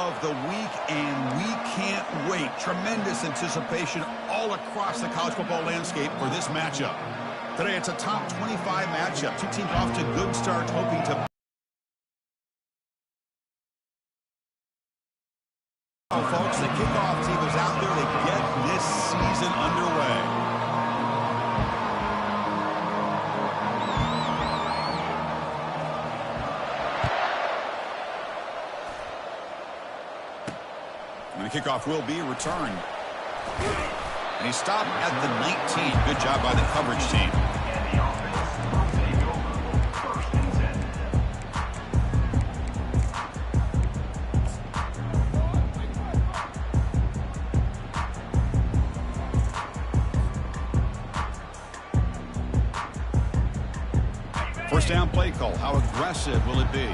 Of the week, and we can't wait. Tremendous anticipation all across the college football landscape for this matchup. Today, it's a top 25 matchup. Two teams off to good starts, hoping to... Oh, folks, the kickoff team is out there to get this season underway. And the kickoff will be returned. And he stopped at the 19. Good job by the coverage team. First down play call. How aggressive will it be?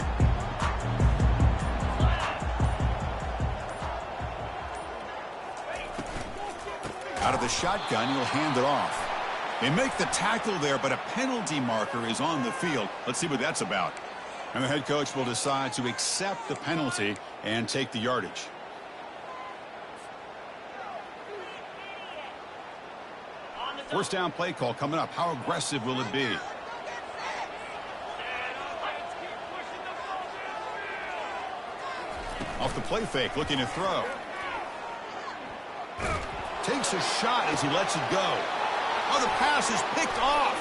Out of the shotgun, he'll hand it off. They make the tackle there, but a penalty marker is on the field. Let's see what that's about. And the head coach will decide to accept the penalty and take the yardage. First down play call coming up. How aggressive will it be? Off the play fake, looking to throw. Takes a shot as he lets it go. Oh, the pass is picked off.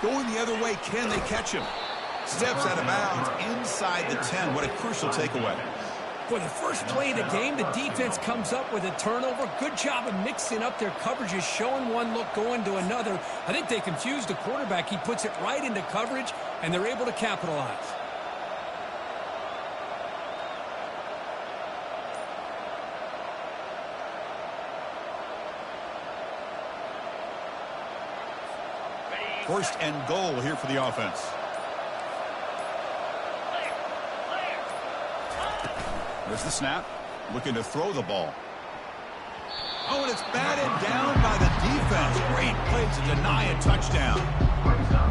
Going the other way, can they catch him? Steps out of bounds inside the 10. What a crucial takeaway. For the first play of the game, the defense comes up with a turnover. Good job of mixing up their coverages, showing one look, going to another. I think they confused the quarterback. He puts it right into coverage, and they're able to capitalize. First and goal here for the offense. There's the snap. Looking to throw the ball. Oh, and it's batted down by the defense. Great play to deny a touchdown.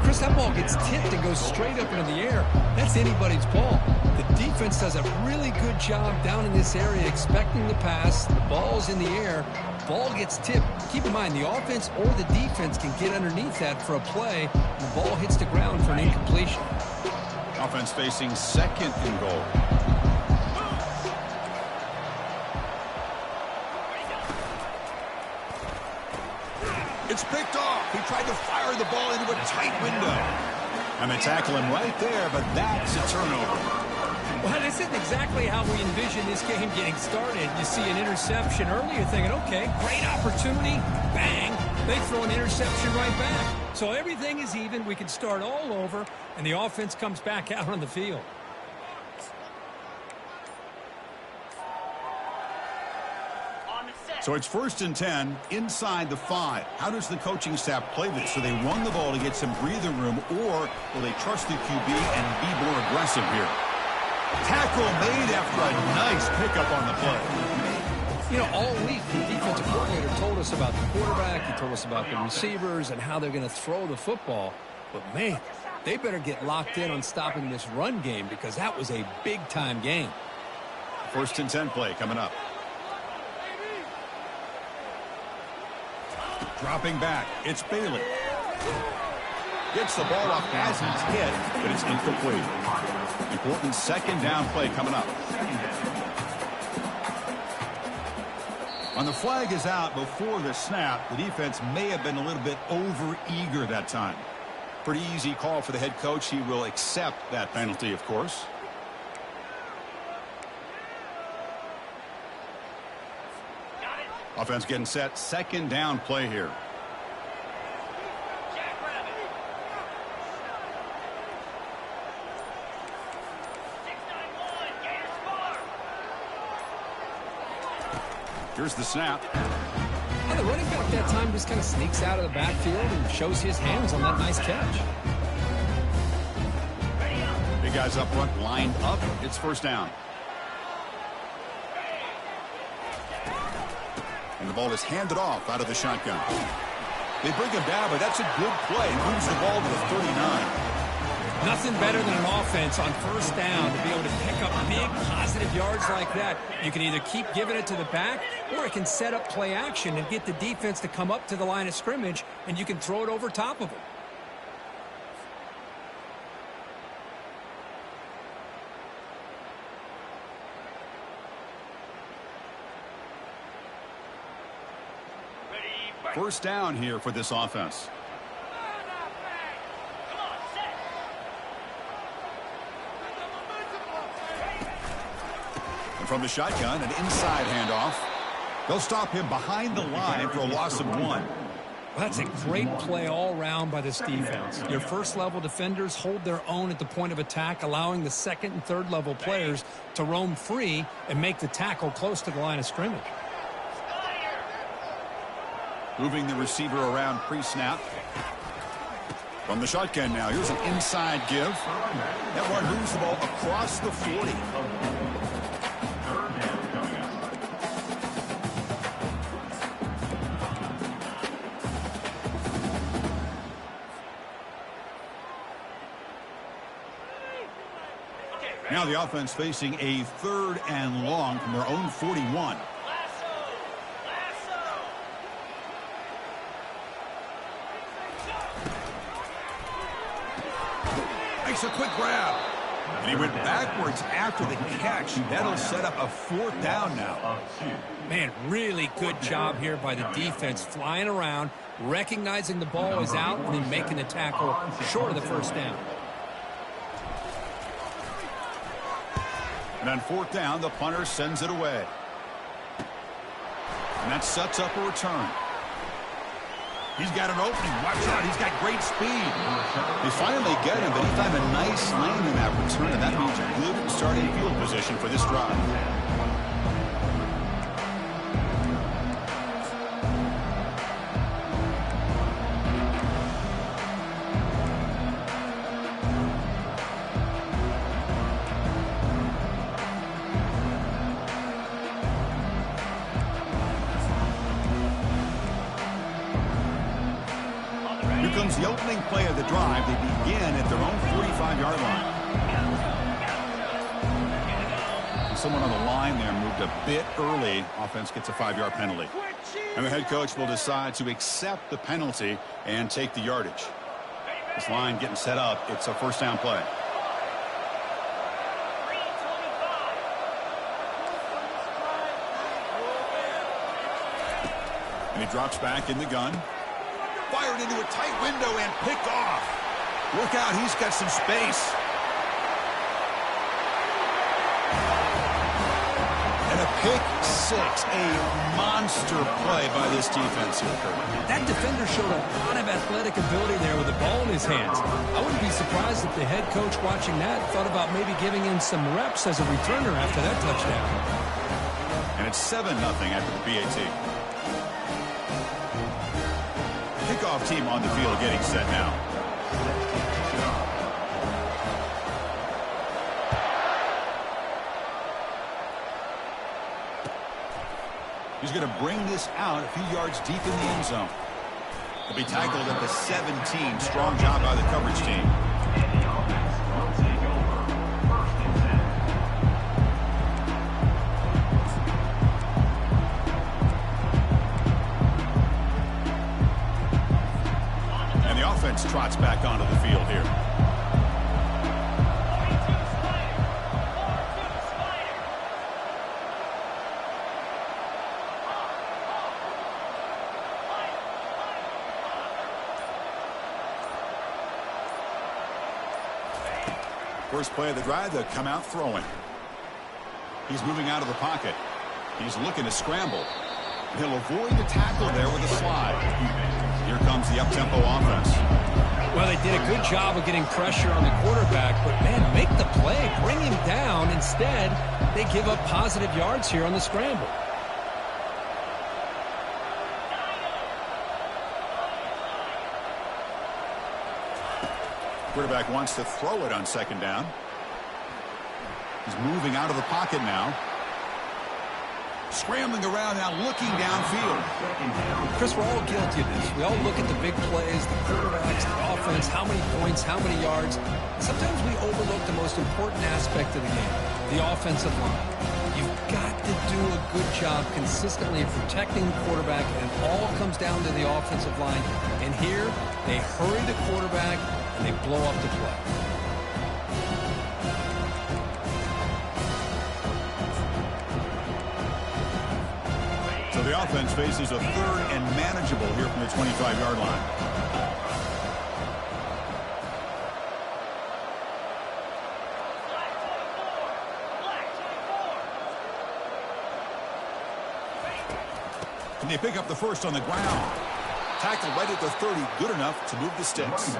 Chris, that ball gets tipped and goes straight up into the air. That's anybody's ball. The defense does a really good job down in this area expecting the pass. The ball's in the air. Ball gets tipped. Keep in mind, the offense or the defense can get underneath that for a play. And the ball hits the ground for an incompletion. Offense facing second and goal. It's picked off. He tried to fire the ball into a tight window. And they tackle him right there, but that's a turnover. Well, this isn't exactly how we envision this game getting started. You see an interception early, you're thinking, okay, great opportunity, bang. They throw an interception right back. So everything is even. We can start all over, and the offense comes back out on the field. So it's first and 10 inside the 5. How does the coaching staff play this? Do they run the ball to get some breather room, or will they trust the QB and be more aggressive here? Tackle made after a nice pickup on the play. You know, all week the defensive coordinator told us about the quarterback. He told us about the receivers and how they're going to throw the football. But, man, they better get locked in on stopping this run game because that was a big-time game. First and 10 play coming up. Dropping back, it's Bailey. Gets the ball off as he's hit, but it's incomplete. Important second down play coming up. On the flag is out before the snap. The defense may have been a little bit over-eager that time. Pretty easy call for the head coach. He will accept that penalty, of course. Offense getting set. Second down play here. Here's the snap. And the running back that time just kind of sneaks out of the backfield and shows his hands on that nice catch. Big guys up front, lined up. It's first down. And the ball is handed off out of the shotgun. They bring him down, but that's a good play. Moves the ball to the 39. Nothing better than an offense on first down to be able to pick up big positive yards like that. You can either keep giving it to the back, or it can set up play action and get the defense to come up to the line of scrimmage, and you can throw it over top of them. First down here for this offense. And from the shotgun, an inside handoff. They'll stop him behind the line for a loss of 1. Well, that's a great play all around by this defense. Your first-level defenders hold their own at the point of attack, allowing the second and third-level players to roam free and make the tackle close to the line of scrimmage. Moving the receiver around pre-snap. From the shotgun now, here's an inside give. That one moves the ball across the 40. Now the offense facing a 3rd and long from their own 41. Makes a quick grab. And he went backwards after the catch. That'll set up a 4th down now. Man, really good job here by the defense, flying around, recognizing the ball is out, and then making the tackle short of the first down. And on 4th down, the punter sends it away. And that sets up a return. He's got an opening. Watch out. He's got great speed. They finally get him, but he found a nice lane in that return, and that means a good starting field position for this drive. Comes the opening play of the drive. They begin at their own 45-yard line. And someone on the line there moved a bit early. Offense gets a 5-yard penalty. And the head coach will decide to accept the penalty and take the yardage. This line getting set up. It's a first down play. And he drops back in the gun. Fired into a tight window and picked off. Look out, he's got some space. And a pick six, a monster play by this defense here. That defender showed a lot of athletic ability there with the ball in his hands. I wouldn't be surprised if the head coach watching that thought about maybe giving him some reps as a returner after that touchdown. And it's 7-0 after the PAT. Kickoff team on the field getting set now. He's going to bring this out a few yards deep in the end zone. He'll be tackled at the 17. Strong job by the coverage team. Trots back onto the field here. First play of the drive, they'll come out throwing. He's moving out of the pocket. He's looking to scramble. He'll avoid the tackle there with a slide. Here comes the up-tempo offense. Well, they did a good job of getting pressure on the quarterback, but, man, make the play. Bring him down. Instead, they give up positive yards here on the scramble. Quarterback wants to throw it on 2nd down. He's moving out of the pocket now. Scrambling around now, looking downfield. Chris, we're all guilty of this. We all look at the big plays, the quarterbacks, the offense, how many points, how many yards. Sometimes we overlook the most important aspect of the game, the offensive line. You've got to do a good job consistently of protecting the quarterback, and it all comes down to the offensive line. And here, they hurry the quarterback, and they blow up the play. So the offense faces a 3rd and manageable here from the 25-yard line. And they pick up the first on the ground. Tackle right at the 30, good enough to move the sticks.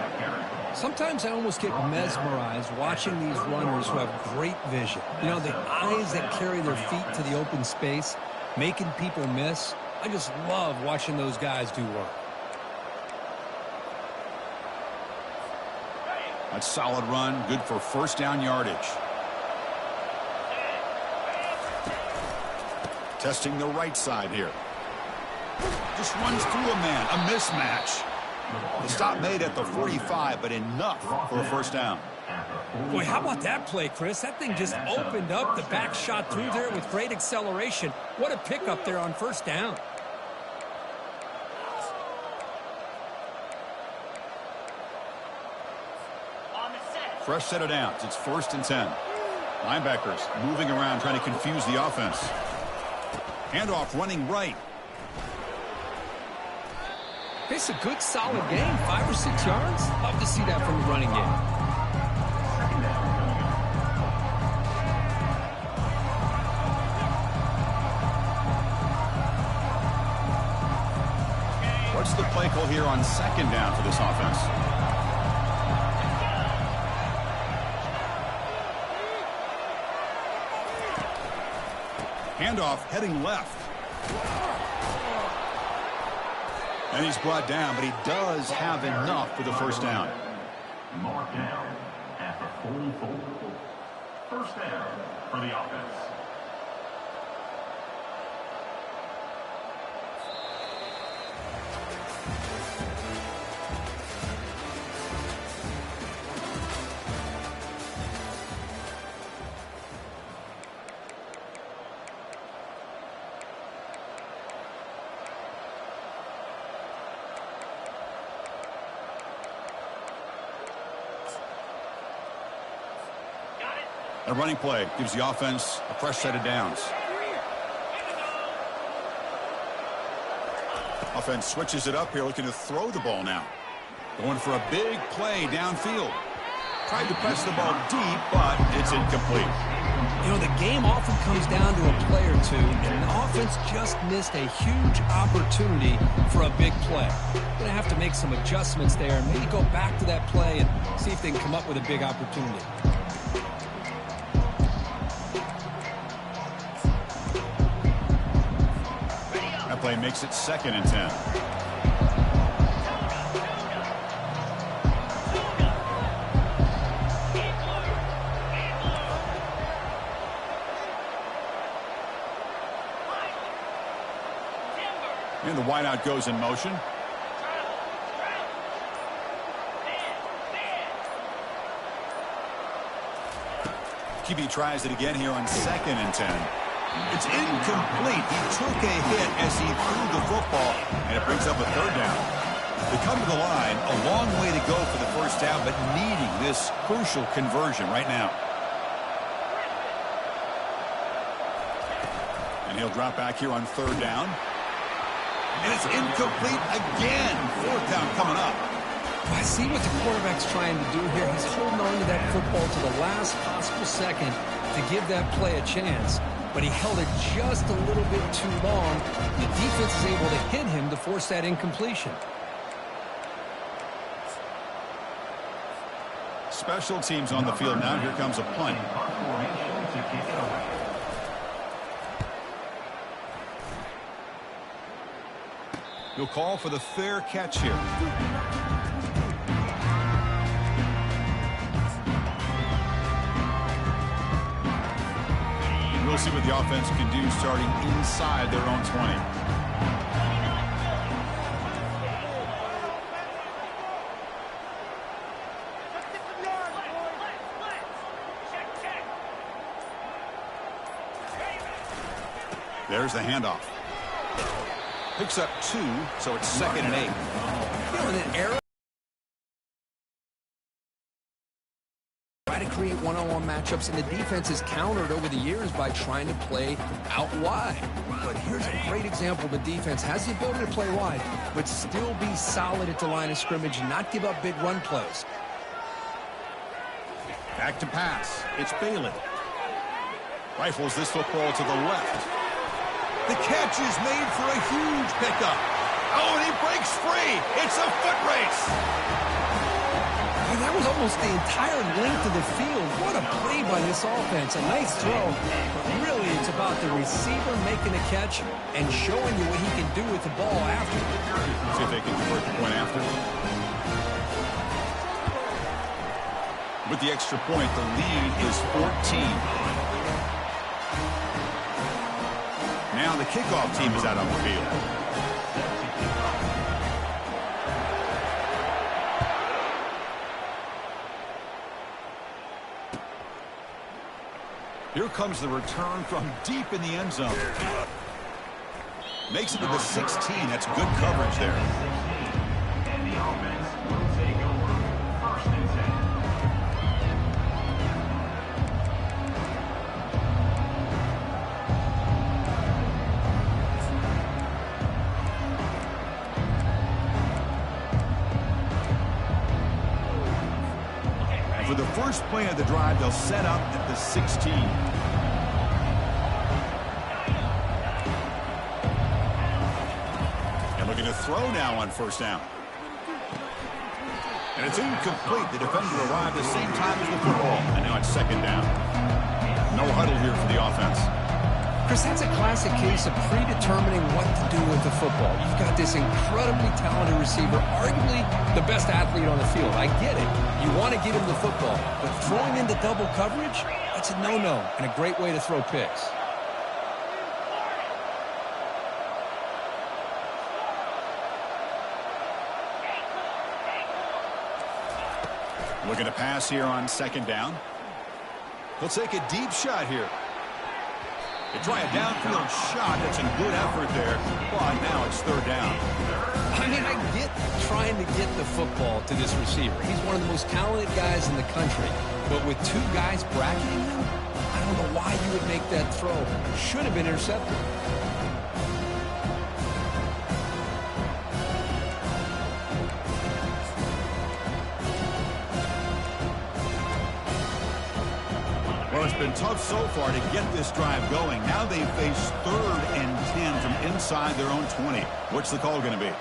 Sometimes I almost get mesmerized watching these runners who have great vision. You know, the eyes that carry their feet to the open space, making people miss. I just love watching those guys do work. That's solid run, good for first down yardage. Testing the right side here. Just runs through a man, a mismatch. The stop made at the 45, but enough for a first down. Boy, how about that play, Chris? That thing just opened up. The back shot through there with great acceleration. What a pickup there on first down. Fresh set of downs. It's 1st and 10. Linebackers moving around, trying to confuse the offense. Handoff running right. It's a good, solid game. 5 or 6 yards. Love to see that from the running game. What's the play call here on 2nd down for this offense? Handoff heading left. And he's brought down, but he does have enough for the first down. Marked down at the 44. First down for the offense. A running play gives the offense a fresh set of downs. Offense switches it up here, looking to throw the ball now. Going for a big play downfield. Tried to press the ball deep, but it's incomplete. You know, the game often comes down to a play or two, and the offense just missed a huge opportunity for a big play. Going to have to make some adjustments there and maybe go back to that play and see if they can come up with a big opportunity. That play makes it 2nd and 10. And the wideout goes in motion. QB tries it again here on 2nd and 10. It's incomplete. He took a hit as he threw the football, and it brings up a 3rd down. They come to the line, a long way to go for the first down, but needing this crucial conversion right now. And he'll drop back here on 3rd down. And it's incomplete again. 4th down coming up. I see what the quarterback's trying to do here. He's holding on to that football to the last possible second to give that play a chance. But he held it just a little bit too long. The defense is able to hit him to force that incompletion. Special teams on the field now. Here comes a punt. He'll call for the fair catch here. We'll see what the offense can do starting inside their own 20. There's the handoff. Picks up 2, so it's 2nd and 8. You know, in an era try to create one-on-one matchups, and the defense is countered over the years by trying to play out wide. But here's a great example. The defense has the ability to play wide, but still be solid at the line of scrimmage and not give up big run plays. Back to pass. It's Bailey. Rifles this football to the left. The catch is made for a huge pickup. Oh, and he breaks free. It's a foot race. And that was almost the entire length of the field. What a play by this offense. A nice throw. But really, it's about the receiver making the catch and showing you what he can do with the ball after. See if they can convert the point after. With the extra point, the lead is 14. Now the kickoff team is out on the field. Here comes the return from deep in the end zone. Makes it to the 16. That's good coverage there. And the offense will take over 1st and 10. For the first play of the drive, they'll set up at the 16. And looking to throw now on 1st down. And it's incomplete. The defender arrived the same time as the football. And now it's 2nd down. No huddle here for the offense. Chris, that's a classic case of predetermining what to do with the football. You've got this incredibly talented receiver, arguably the best athlete on the field. I get it. You want to get him the football, but throwing into double coverage, that's a no-no and a great way to throw picks. Looking to pass here on 2nd down. He'll take a deep shot here. They try a downfield shot. That's a good effort there. But now it's 3rd down. I mean, I get trying to get the football to this receiver. He's one of the most talented guys in the country. But with 2 guys bracketing him, I don't know why you would make that throw. Should have been intercepted. Well, it's been tough so far to get this drive going. Now they face 3rd and 10 from inside their own 20. What's the call going to be?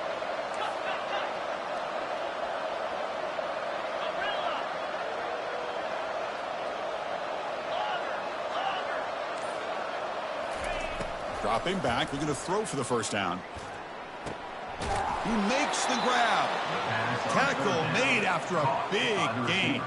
Dropping back. We're going to throw for the 1st down. He makes the grab. Tackle made after a big gain.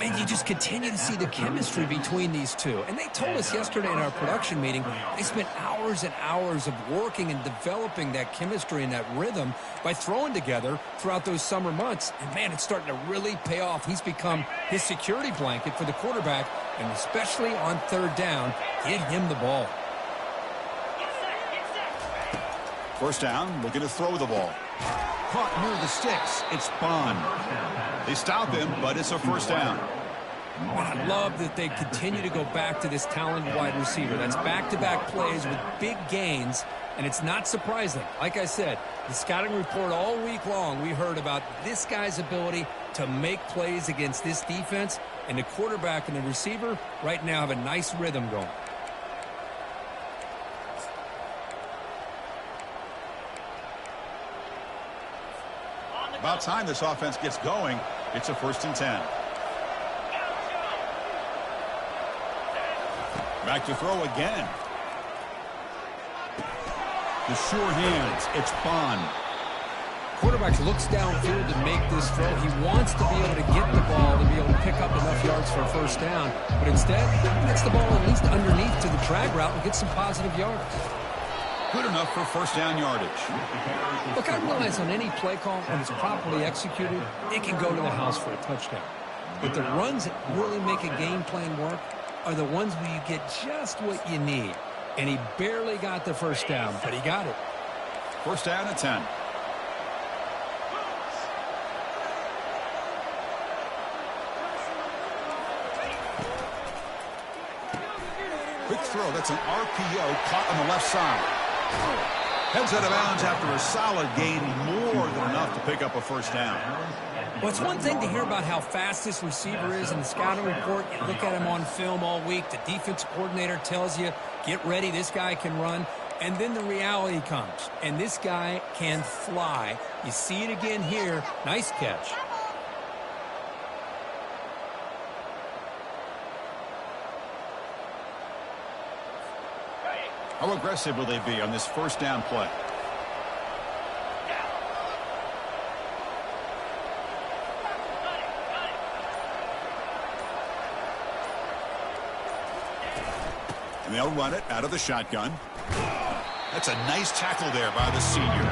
Man, you just continue to see the chemistry between these two. And they told us yesterday in our production meeting, they spent hours and hours of working and developing that chemistry and that rhythm by throwing together throughout those summer months. And, man, it's starting to really pay off. He's become his security blanket for the quarterback, and especially on 3rd down, get him the ball. 1st down, looking to throw the ball. Caught near the sticks. It's Bond. They stop him, but it's a 1st down. And I love that they continue to go back to this talented wide receiver. That's back-to-back plays with big gains, and it's not surprising. Like I said, the scouting report all week long, we heard about this guy's ability to make plays against this defense, and the quarterback and the receiver right now have a nice rhythm going. About time this offense gets going. It's a 1st and 10. Back to throw again. The sure hands. It's Bond. Quarterback looks downfield to make this throw. He wants to be able to get the ball to be able to pick up enough yards for a first down, but instead, he gets the ball at least underneath to the drag route and gets some positive yards. Good enough for first down yardage. Look, I realize on any play call, when it's properly executed, it can go to the house for a touchdown. But the runs that really make a game plan work are the ones where you get just what you need. And he barely got the first down, but he got it. First down at 10. Quick throw. That's an RPO caught on the left side. Heads out of bounds after a solid gain, more than enough to pick up a first down. Well, it's one thing to hear about how fast this receiver is in the scouting report. You look at him on film all week. The defensive coordinator tells you, get ready, this guy can run. And then the reality comes, and this guy can fly. You see it again here. Nice catch. How aggressive will they be on this first down play? And they'll run it out of the shotgun. That's a nice tackle there by the senior.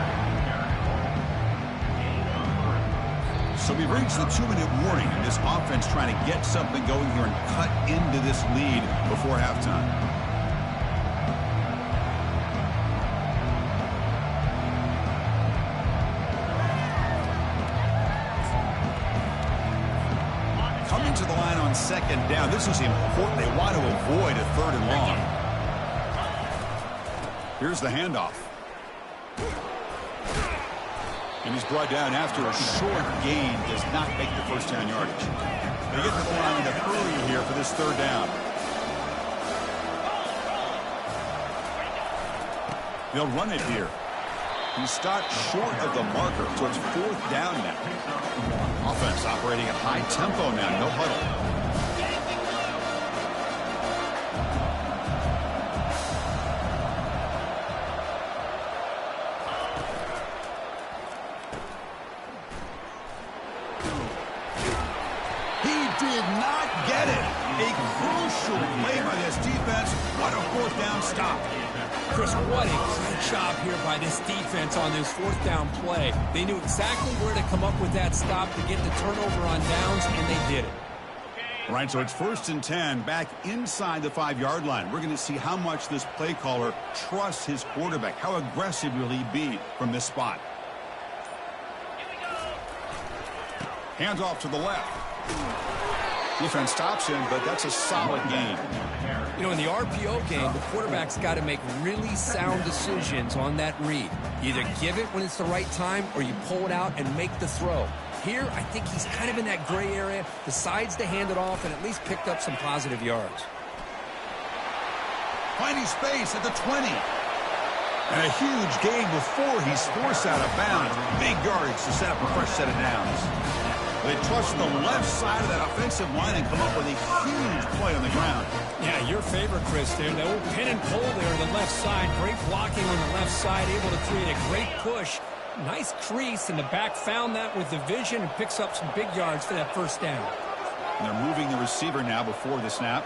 So we've reached the 2-minute warning. This offense trying to get something going here and cut into this lead before halftime. Coming to the line on second down. This is important. They want to avoid a third and long. Here's the handoff. And he's brought down after a short gain. Does not make the first down yardage. They get to the line in a hurry here for this third down. They'll run it here. He stopped short of the marker, so it's fourth down now. Offense operating at high tempo now. No huddle. Did not get it. A crucial play by this defense. What a fourth down stop. Chris, what a great job here by this defense on this fourth down play. They knew exactly where to come up with that stop to get the turnover on downs, and they did it. All right, so it's 1st and 10 back inside the 5-yard line. We're going to see how much this play caller trusts his quarterback. How aggressive will he be from this spot? Hands off to the left. Defense stops him, but that's a solid gain. You know, in the RPO game, the quarterback's got to make really sound decisions on that read. You either give it when it's the right time or you pull it out and make the throw. Here, I think he's kind of in that gray area, decides to hand it off and at least picked up some positive yards. Finding space at the 20. And a huge gain before he's forced out of bounds. Big yardage to set up a fresh set of downs. They trust the left side of that offensive line and come up with a huge play on the ground. Yeah, your favorite, Chris, there. The old pin and pull there on the left side. Great blocking on the left side, able to create a great push. Nice crease, and the back found that with the vision and picks up some big yards for that first down. And they're moving the receiver now before the snap.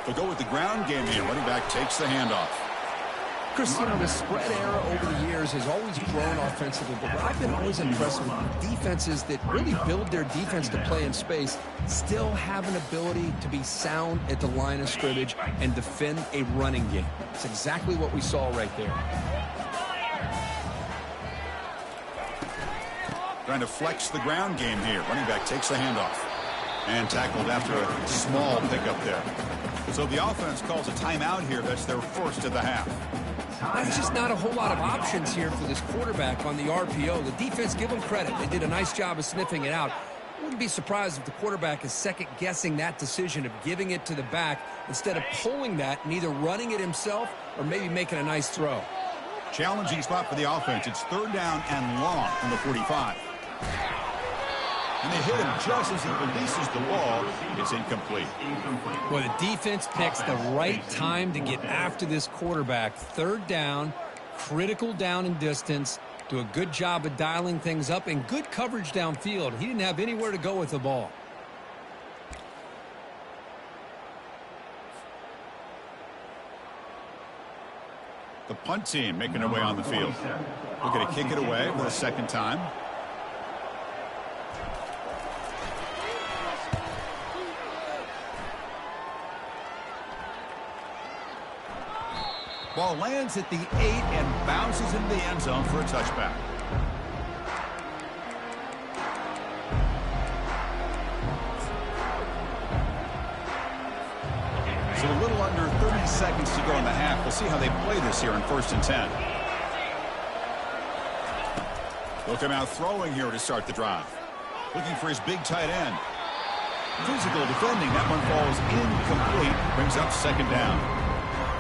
They'll go with the ground game here. Running back takes the handoff. Chris, you know, the spread era over the years has always grown offensively, but what I've been always impressed with defenses that really build their defense to play in space still have an ability to be sound at the line of scrimmage and defend a running game. It's exactly what we saw right there. Trying to flex the ground game here. Running back takes the handoff. And tackled after a small pickup there. So the offense calls a timeout here. That's their first of the half. There's just not a whole lot of options here for this quarterback on the RPO. The defense, give them credit. They did a nice job of sniffing it out. I wouldn't be surprised if the quarterback is second-guessing that decision of giving it to the back instead of pulling that and either running it himself or maybe making a nice throw. Challenging spot for the offense. It's third down and long from the 45. And they hit him just as he releases the ball. It's incomplete. Well, the defense picks the right time to get after this quarterback. Third down, critical down and distance. Do a good job of dialing things up and good coverage downfield. He didn't have anywhere to go with the ball. The punt team making their way on the field. Looking to kick it away for the second time. Ball lands at the 8 and bounces into the end zone for a touchback. So a little under 30 seconds to go in the half. We'll see how they play this here in 1st and 10. They'll come out throwing here to start the drive. Looking for his big tight end. Physical defending. That one falls incomplete. Brings up 2nd down.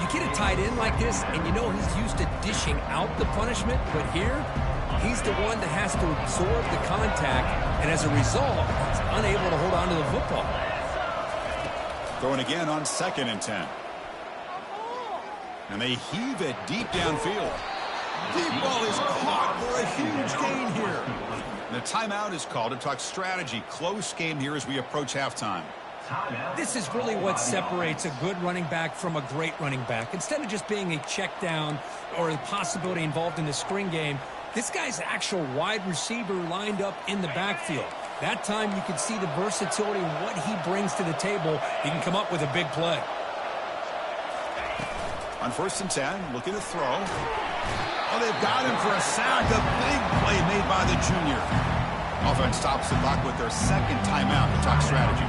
You get a tight end like this, and you know he's used to dishing out the punishment, but here, he's the one that has to absorb the contact, and as a result, he's unable to hold on to the football. Throwing again on 2nd and 10. And they heave it deep downfield. Deep ball is caught for a huge gain here. And the timeout is called to talk strategy. Close game here as we approach halftime. This is really what separates a good running back from a great running back. Instead of just being a check down or a possibility involved in the screen game, this guy's actual wide receiver lined up in the backfield. That time you can see the versatility and what he brings to the table. He can come up with a big play. On 1st and 10, looking to throw. Oh, they've got him for a sack. A big play made by the junior. Offense stops the clock with their 2nd timeout to talk strategy.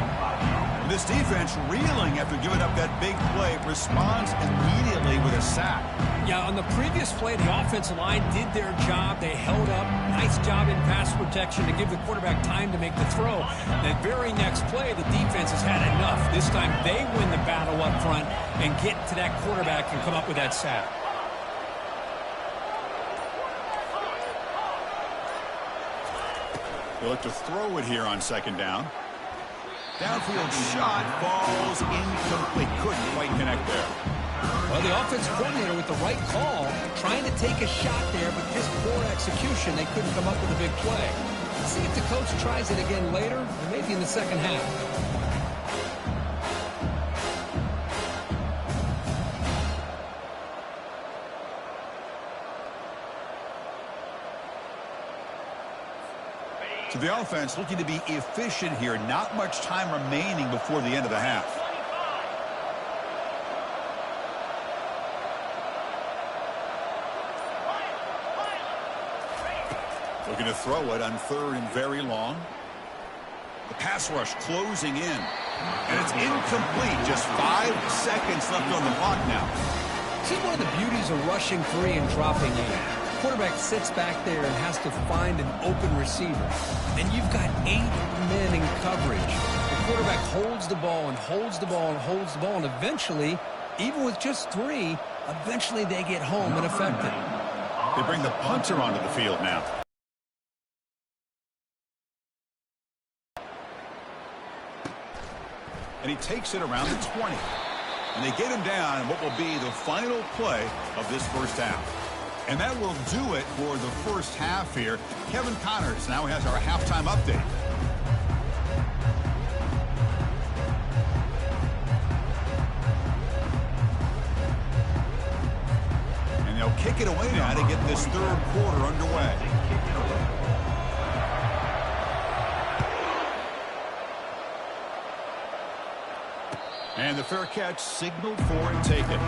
This defense reeling after giving up that big play, responds immediately with a sack. Yeah, on the previous play, the offensive line did their job. They held up. Nice job in pass protection to give the quarterback time to make the throw. The very next play, the defense has had enough. This time they win the battle up front and get to that quarterback and come up with that sack. They look to throw it here on 2nd down. Downfield shot falls incomplete. Couldn't quite connect there. Well, the offensive coordinator with the right call, trying to take a shot there, but just poor execution. They couldn't come up with a big play. Let's see if the coach tries it again later, or maybe in the second half. So the offense looking to be efficient here. Not much time remaining before the end of the half. Looking to throw it on 3rd and very long. The pass rush closing in. And it's incomplete. Just 5 seconds left on the clock now. This is one of the beauties of rushing 3 and dropping 8. Quarterback sits back there and has to find an open receiver. And you've got 8 men in coverage. The quarterback holds the ball and holds the ball and holds the ball, and eventually, even with just 3, eventually they get home and affected. They bring the punter onto the field now. And he takes it around the 20. And they get him down in what will be the final play of this 1st half. And that will do it for the 1st half here. Kevin Connors now has our halftime update. And they'll kick it away now to get this 3rd quarter underway. And the fair catch signaled for and taken.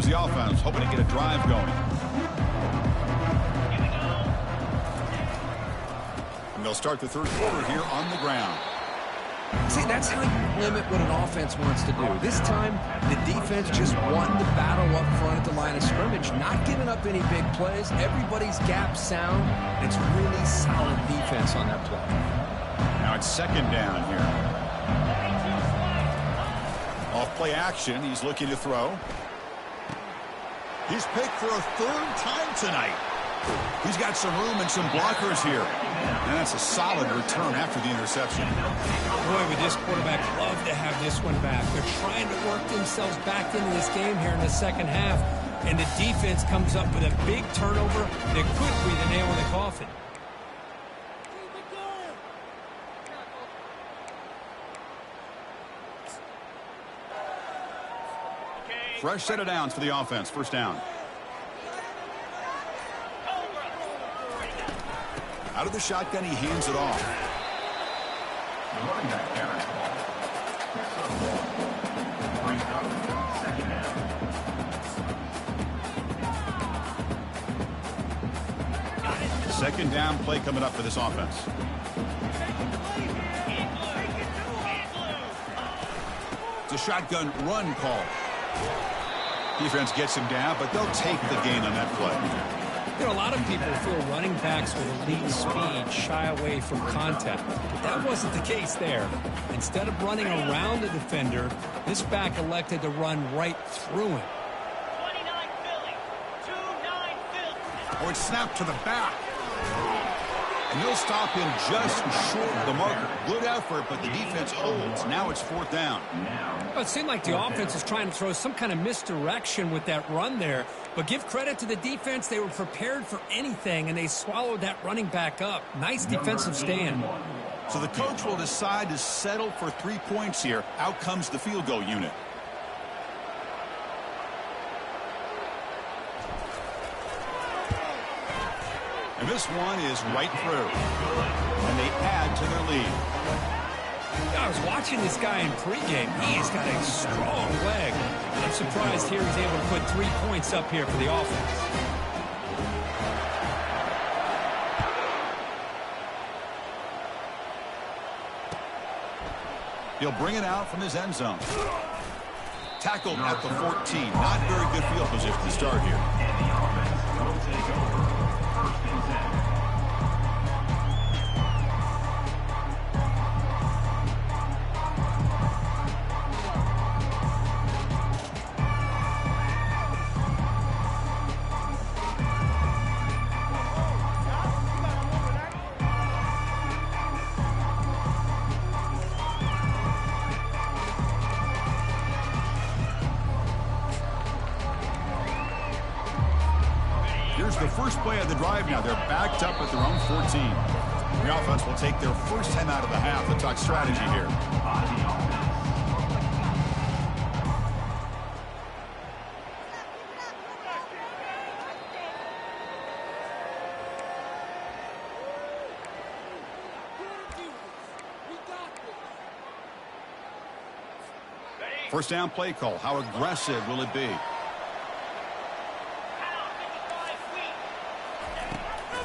the offense, hoping to get a drive going. And they'll start the third quarter here on the ground. See, that's how you limit what an offense wants to do. This time, the defense just won the battle up front at the line of scrimmage, not giving up any big plays. Everybody's gap sound. It's really solid defense on that play. Now it's second down here. Off play action. He's looking to throw. He's picked for a third time tonight. He's got some room and some blockers here. And that's a solid return after the interception. Boy, would this quarterback love to have this one back. They're trying to work themselves back into this game here in the second half. And the defense comes up with a big turnover that could be the nail in the coffin. Fresh set of downs for the offense. First down. Out of the shotgun, he hands it off. The running back carries the ball. Brings up second down. Second down play coming up for this offense. It's a shotgun run call. Defense gets him down, but they'll take the gain on that play. You know, a lot of people feel running backs with elite speed shy away from contact. But that wasn't the case there. Instead of running around the defender, this back elected to run right through him. 29 Philly. 2-9 Philly. Oh, it's snapped to the back. And they'll stop him just short of the marker. Good effort, but the defense holds. Now it's fourth down. Well, it seemed like the offense is trying to throw some kind of misdirection with that run there. But give credit to the defense. They were prepared for anything, and they swallowed that running back up. Nice defensive stand. So the coach will decide to settle for 3 points here. Out comes the field goal unit. And this one is right through. And they add to their lead. I was watching this guy in pregame. He has got a strong leg. I'm surprised here he's able to put 3 points up here for the offense. He'll bring it out from his end zone. Tackled at the 14. Not very good field position to start here. And the offense will take over. First and 10. Here's the first play of the drive now. They're backed up at their own 14. The offense will take their first time out of the half. Let's talk strategy here. First down play call. How aggressive will it be?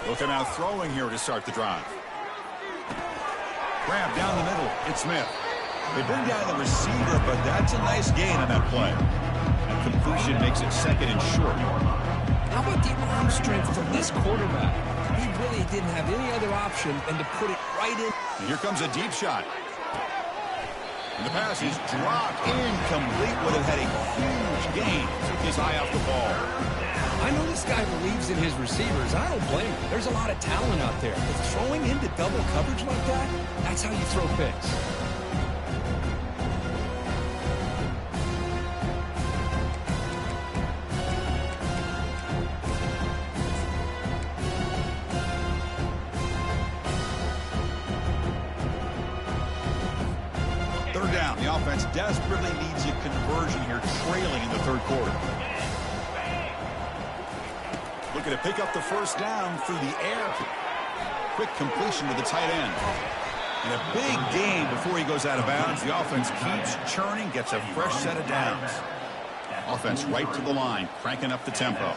Looking out throwing here to start the drive. Grab down the middle. It's Smith. They bring down the receiver, but that's a nice gain on that play. And completion makes it second and short. How about the arm strength from this quarterback? He really didn't have any other option than to put it right in. And here comes a deep shot. And the pass is dropped incomplete. Would have had a huge gain. Took his eye off the ball. I know this guy believes in his receivers. I don't blame him. There's a lot of talent out there. But throwing into double coverage like that, that's how you throw picks. Third down. The offense desperately needs a conversion here, trailing in the third quarter. Looking to pick up the first down through the air. Quick completion to the tight end. And a big gain before he goes out of bounds. The offense keeps churning, gets a fresh set of downs. Offense right to the line, cranking up the tempo.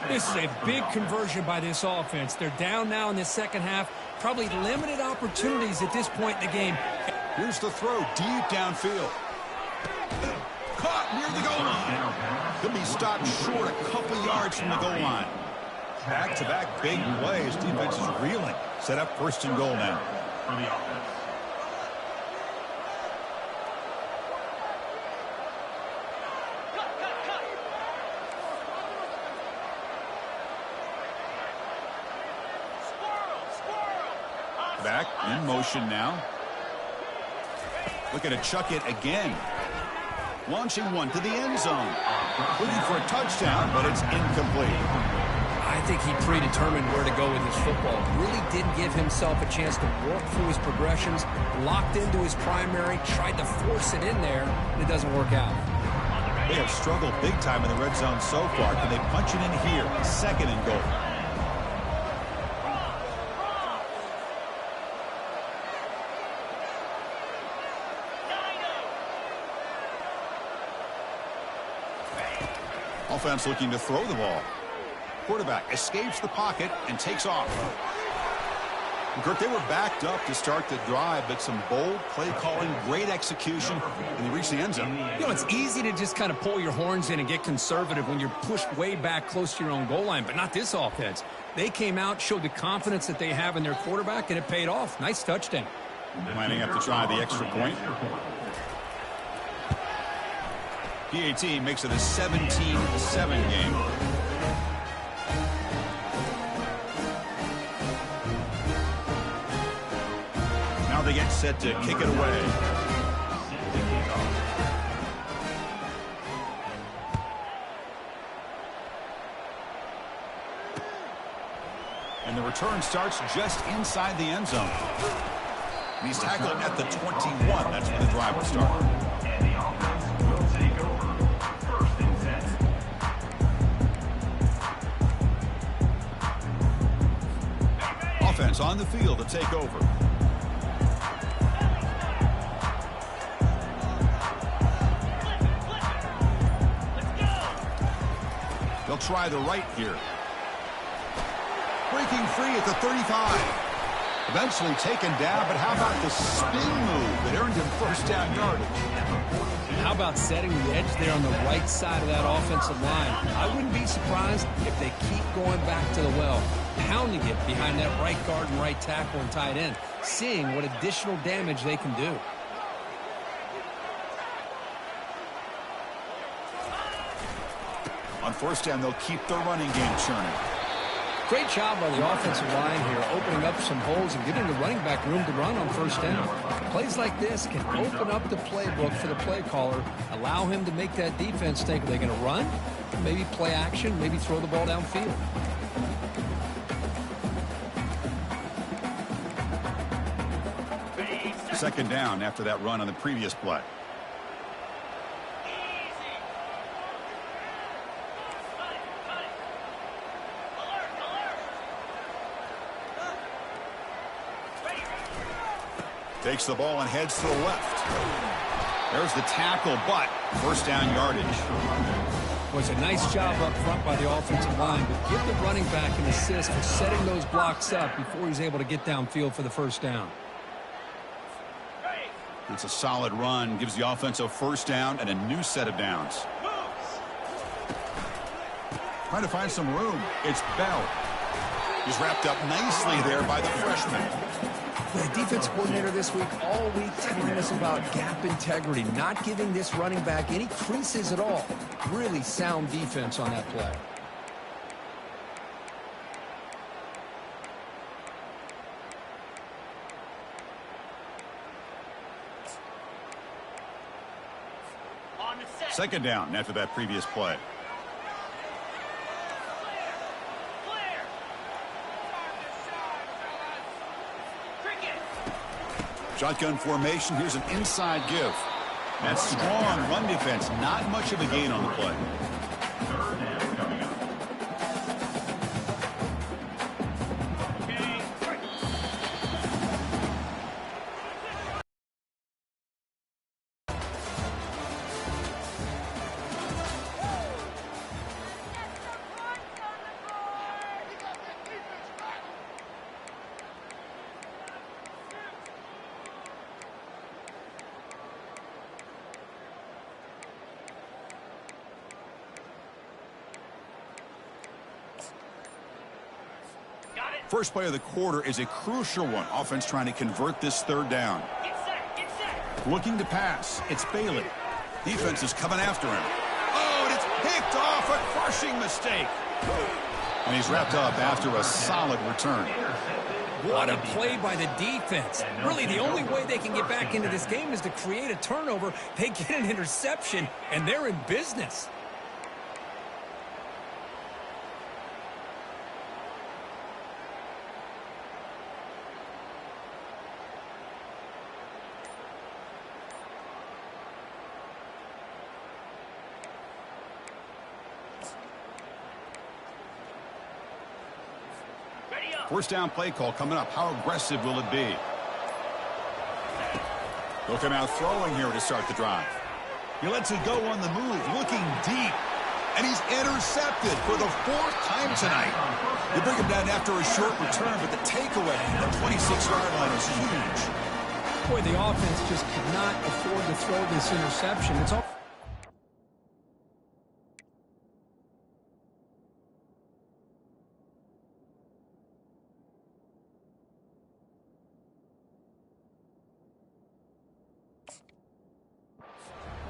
This is a big conversion by this offense. They're down now in the second half. Probably limited opportunities at this point in the game. Here's the throw deep downfield. Caught near the goal line. Could be stopped short a couple yards from the goal line. Back-to-back big plays. Defense is reeling. Set up first and goal now. For the offense. Back in motion now. Looking to chuck it again. Launching one to the end zone. Looking for a touchdown, but it's incomplete. I think he predetermined where to go with his football. Really didn't give himself a chance to work through his progressions. Locked into his primary, tried to force it in there, and it doesn't work out. They have struggled big time in the red zone so far. Can they punch it in here? Second and goal. Offense looking to throw the ball. Quarterback escapes the pocket and takes off. Kirk, they were backed up to start the drive, but some bold play calling, great execution, and they reached the end zone. You know, it's easy to just kind of pull your horns in and get conservative when you're pushed way back close to your own goal line, but not this offense. They came out, showed the confidence that they have in their quarterback, and it paid off. Nice touchdown. Lining up to try the extra point. PAT makes it a 17-7 game. Now they get set to kick it away. And the return starts just inside the end zone. And he's tackled at the 21. That's where the drive will start. And the offense will take over. First and 10. Offense on the field to take over. They'll try the right here. Breaking free at the 35. Eventually taken down, but how about the spin move that earned him first down yardage? How about setting the edge there on the right side of that offensive line? I wouldn't be surprised if they keep going back to the well, pounding it behind that right guard and right tackle and tight end, seeing what additional damage they can do. On first down, they'll keep their running game churning. Great job by the offensive line here, opening up some holes and giving the running back room to run on first down. Plays like this can open up the playbook for the play caller, allow him to make that defense think, are they going to run? Maybe play action, maybe throw the ball downfield. Second down after that run on the previous play. Takes the ball and heads to the left. There's the tackle, but first down yardage. Was a nice job up front by the offensive line, but give the running back an assist for setting those blocks up before he's able to get downfield for the first down. It's a solid run, gives the offense a first down and a new set of downs. Trying to find some room. It's Bell. He's wrapped up nicely there by the freshman. The defense coordinator this week, all week, telling us about gap integrity, not giving this running back any creases at all. Really sound defense on that play. Second down after that previous play. Shotgun formation. Here's an inside give. That strong run defense. Not much of a gain on the play. Third down coming up. First play of the quarter is a crucial one. Offense trying to convert this third down. Get set, get set. Looking to pass. It's Bailey. Defense is coming after him. Oh, and it's picked off. A crushing mistake. And he's wrapped up after a solid return. What a play by the defense. Really, the only way they can get back into this game is to create a turnover. They get an interception, and they're in business. First down play call coming up. How aggressive will it be? Looking out throwing here to start the drive. He lets it go on the move, looking deep. And he's intercepted for the fourth time tonight. They bring him down after a short return, but the takeaway at the 26-yard line is huge. Boy, the offense just could not afford to throw this interception. It's all...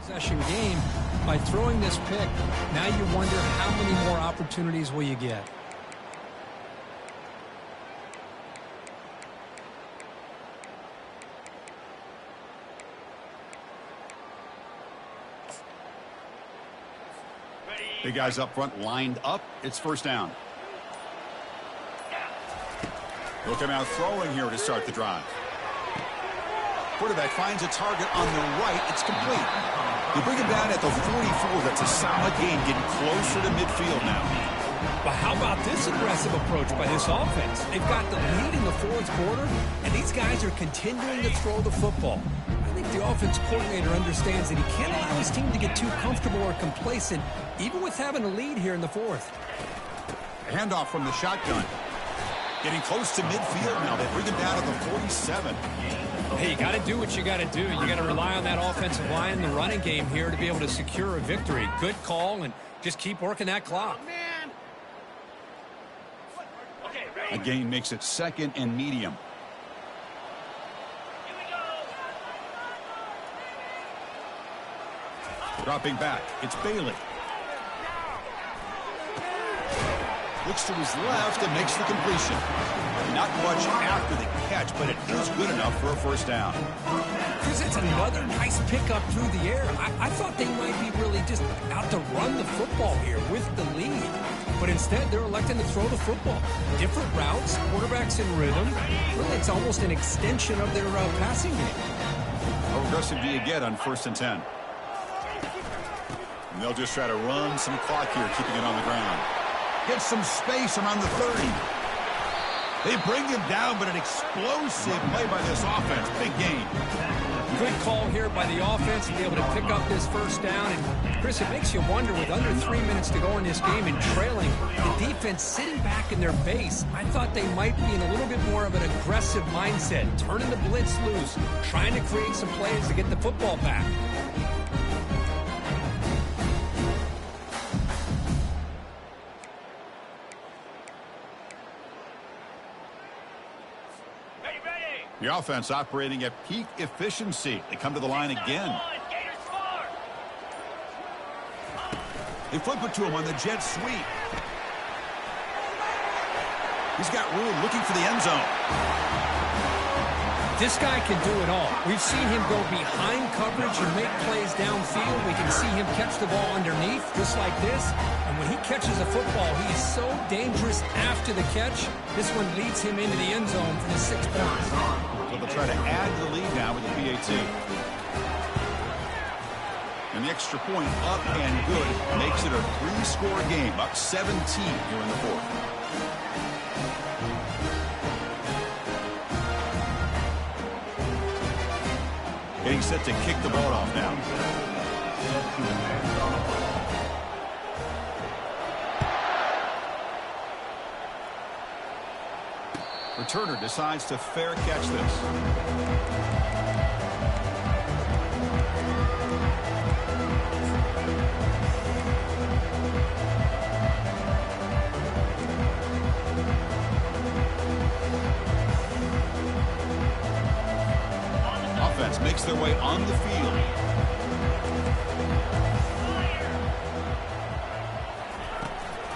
possession game. By throwing this pick, now you wonder how many more opportunities will you get. Big guys up front lined up. It's first down. Looking out throwing here to start the drive. Quarterback finds a target on the right. It's complete. They bring him down at the 44. That's a solid gain, getting closer to midfield now. But how about this aggressive approach by this offense? They've got the lead in the fourth quarter, and these guys are continuing to throw the football. I think the offense coordinator understands that he can't allow his team to get too comfortable or complacent, even with having a lead here in the fourth. A handoff from the shotgun. Getting close to midfield now. They bring him down at the 47. Hey, you got to do what you got to do. You got to rely on that offensive line and the running game here to be able to secure a victory. Good call, and just keep working that clock. Okay, ready? A gain makes it second and medium. Here we go. Dropping back. It's Bailey. Looks to his left and makes the completion. Not much after the catch, but it is good enough for a first down. Chris, it's another nice pickup through the air. I thought they might be really just out to run the football here with the lead. But instead, they're electing to throw the football. Different routes, quarterbacks in rhythm. Really, it's almost an extension of their passing game. How aggressive do you get on 1st and 10? And they'll just try to run some clock here, keeping it on the ground. Get some space around the 30. They bring him down, but an explosive play by this offense. Big gain. Good call here by the offense to be able to pick up this first down. And, Chris, it makes you wonder, with under 3 minutes to go in this game and trailing, the defense sitting back in their base, I thought they might be in a little bit more of an aggressive mindset, turning the blitz loose, trying to create some plays to get the football back. The offense operating at peak efficiency. They come to the line again. They flip it to him on the jet sweep. He's got room looking for the end zone. This guy can do it all. We've seen him go behind coverage and make plays downfield. We can see him catch the ball underneath, just like this. And when he catches a football, he is so dangerous after the catch. This one leads him into the end zone for the 6 points. So they'll try to add to the lead now with the PAT. And the extra point up and good makes it a 3-score game, up 17 here in the fourth. Getting set to kick the ball off now. Returner decides to fair catch this. defense makes their way on the field.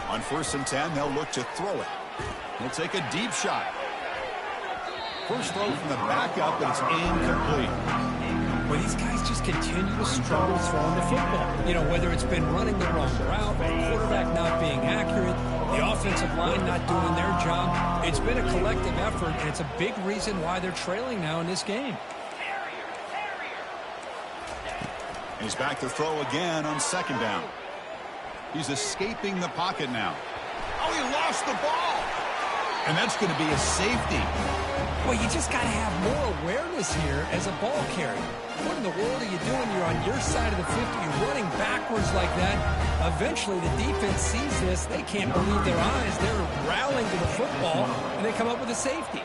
On 1st and 10, they'll look to throw it. He'll take a deep shot. First throw from the backup, but it's incomplete. Well, these guys just continue to struggle throwing the football. You know, whether it's been running the wrong route, the quarterback not being accurate, the offensive line not doing their job. It's been a collective effort, and it's a big reason why they're trailing now in this game. He's back to throw again on 2nd down. He's escaping the pocket now. Oh, he lost the ball. And that's going to be a safety. Well, you just got to have more awareness here as a ball carrier. What in the world are you doing? You're on your side of the 50. You're running backwards like that. Eventually, the defense sees this. They can't believe their eyes. They're rallying to the football, and they come up with a safety.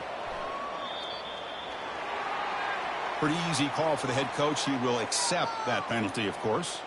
Pretty easy call for the head coach. He will accept that penalty, of course.